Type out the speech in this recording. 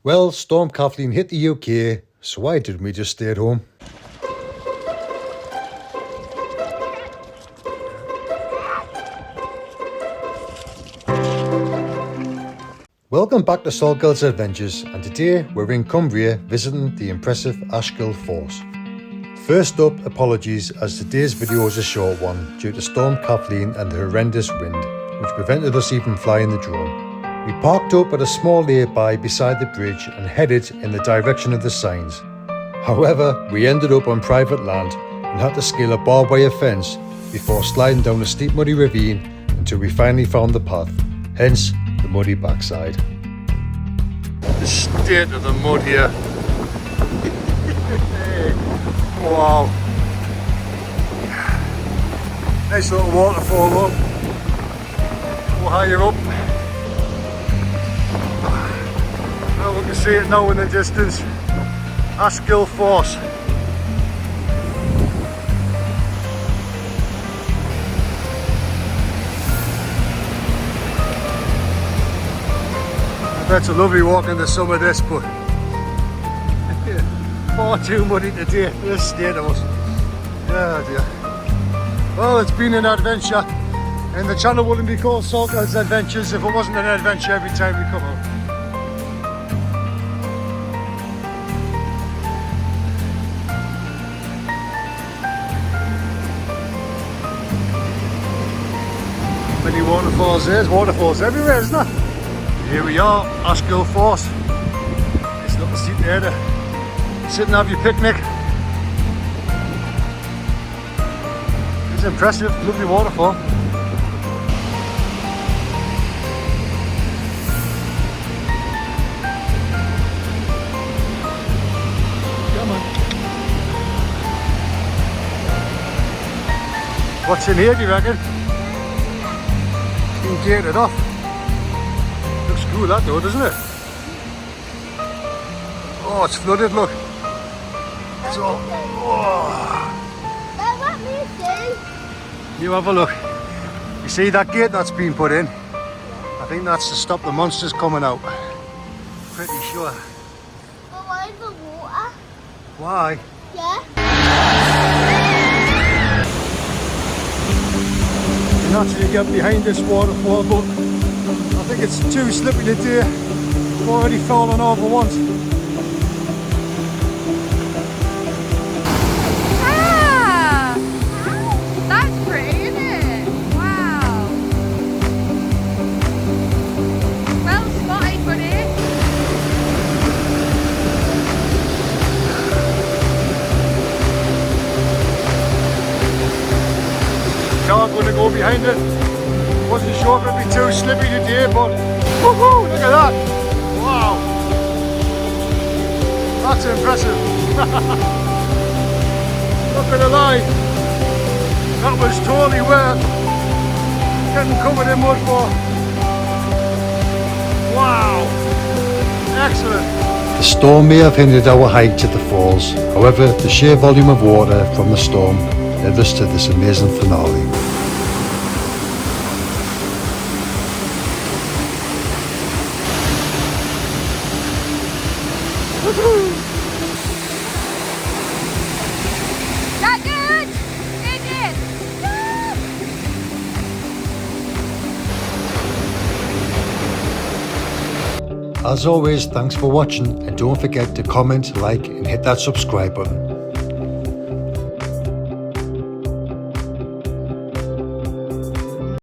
Well, Storm Kathleen hit the UK, so why didn't we just stay at home? Welcome back to Saltgirls Adventures, and today we're in Cumbria visiting the impressive Ashgilll Force. First up, apologies as today's video is a short one due to Storm Kathleen and the horrendous wind, which prevented us even flying the drone. We parked up at a small lay-by beside the bridge and headed in the direction of the signs. However, we ended up on private land and had to scale a barbed wire fence before sliding down a steep muddy ravine until we finally found the path, hence the muddy backside. The state of the mud here. Wow. Nice little waterfall up. Go higher up. Now we can see it now in the distance. Ashgilll Force. That's a lovely walk in the summer this, but far too muddy today for this state of us. Oh dear. Well, it's been an adventure, and the channel wouldn't be called Saltgirls Adventures if it wasn't an adventure every time we come out. Many waterfalls, there's waterfalls everywhere, isn't there? Here we are, Ashgill Force. It's not a seat there to sit and have your picnic. It's impressive, lovely waterfall. Come on. What's in here, do you reckon? It's been gated off. Looks cool that though, doesn't it? Oh, it's flooded, look. So, oh. You have a look. You see that gate that's been put in? I think that's to stop the monsters coming out. Pretty sure. But why the water? Why? Yeah. You can actually get behind this waterfall, but I think it's too slippy today. I've already fallen over once. Ah! That's pretty, isn't it? Wow. Well spotted, buddy. Can't going to go behind it. Wasn't sure if it'd be too slippy today, but woohoo! Look at that! Wow! That's impressive. Not gonna lie, that was totally worth getting covered in mud for. Wow! Excellent. The storm may have hindered our hike to the falls. However, the sheer volume of water from the storm led us to this amazing finale. That good? Did it? As always, thanks for watching, and don't forget to comment, like and hit that subscribe button.